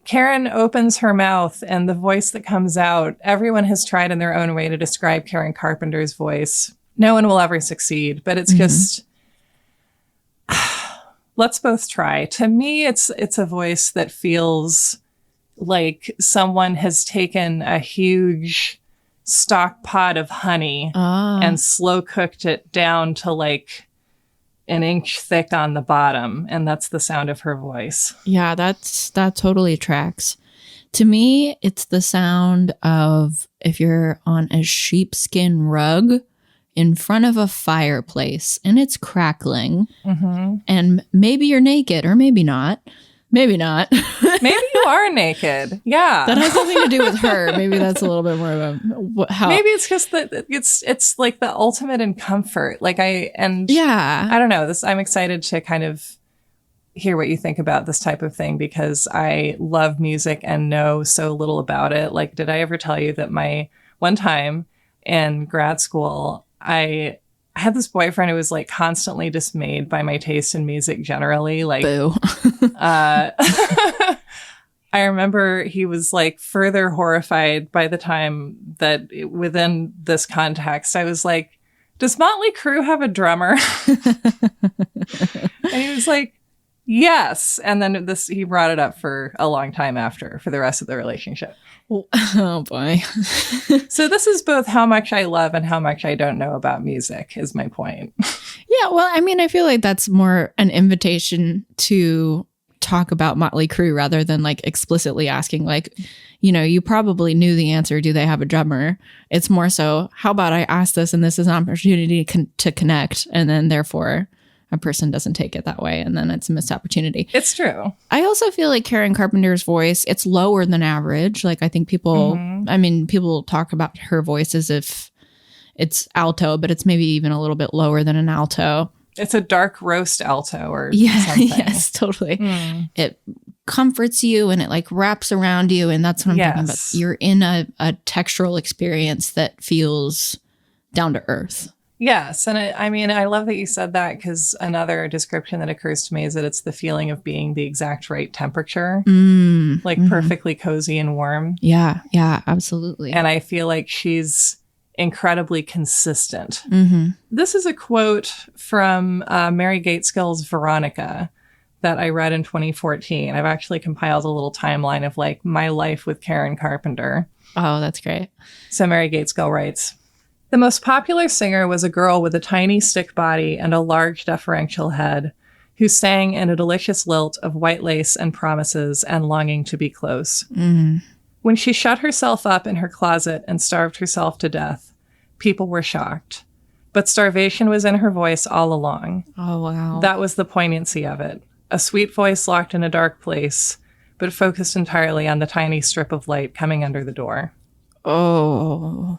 Karen opens her mouth and the voice that comes out, everyone has tried in their own way to describe Karen Carpenter's voice. No one will ever succeed, but it's just, let's both try. To me, it's a voice that feels like someone has taken a huge stock pot of honey and slow cooked it down to like an inch thick on the bottom, and that's the sound of her voice. Yeah, that totally tracks. To me, it's the sound of if you're on a sheepskin rug in front of a fireplace and it's crackling, and maybe you're naked or maybe not. Maybe not. Maybe you are naked. Yeah. That has something to do with her. Maybe that's a little bit more of a how. Maybe it's just that it's like the ultimate in comfort. Like I don't know. I'm excited to kind of hear what you think about this type of thing because I love music and know so little about it. Like, did I ever tell you that one time in grad school, I had this boyfriend who was like constantly dismayed by my taste in music generally. Like, boo. I remember he was like further horrified by the time that within this context, I was like, does Motley Crue have a drummer? And he was like, yes. And then he brought it up for a long time after for the rest of the relationship. Oh boy. So this is both how much I love and how much I don't know about music is my point. Yeah, well, I mean, I feel like that's more an invitation to talk about Motley Crue rather than like explicitly asking like, you know, you probably knew the answer. Do they have a drummer? It's more so, how about I ask this and this is an opportunity to connect, and then therefore a person doesn't take it that way, and then it's a missed opportunity. It's true. I also feel like Karen Carpenter's voice, it's lower than average. Like I think people talk about her voice as if it's alto, but it's maybe even a little bit lower than an alto. It's a dark roast alto or something. Yes, totally. It comforts you and it like wraps around you, and that's what I'm talking about. You're in a textural experience that feels down to earth. Yes. And I love that you said that because another description that occurs to me is that it's the feeling of being the exact right temperature, like perfectly cozy and warm. Yeah, absolutely. And I feel like she's incredibly consistent. This is a quote from Mary Gaitskell's Veronica that I read in 2014. I've actually compiled a little timeline of like my life with Karen Carpenter. Oh, that's great. So Mary Gaitskell writes, the most popular singer was a girl with a tiny stick body and a large deferential head who sang in a delicious lilt of white lace and promises and longing to be close. When she shut herself up in her closet and starved herself to death, people were shocked. But starvation was in her voice all along. Oh, wow. That was the poignancy of it. A sweet voice locked in a dark place, but focused entirely on the tiny strip of light coming under the door. Oh,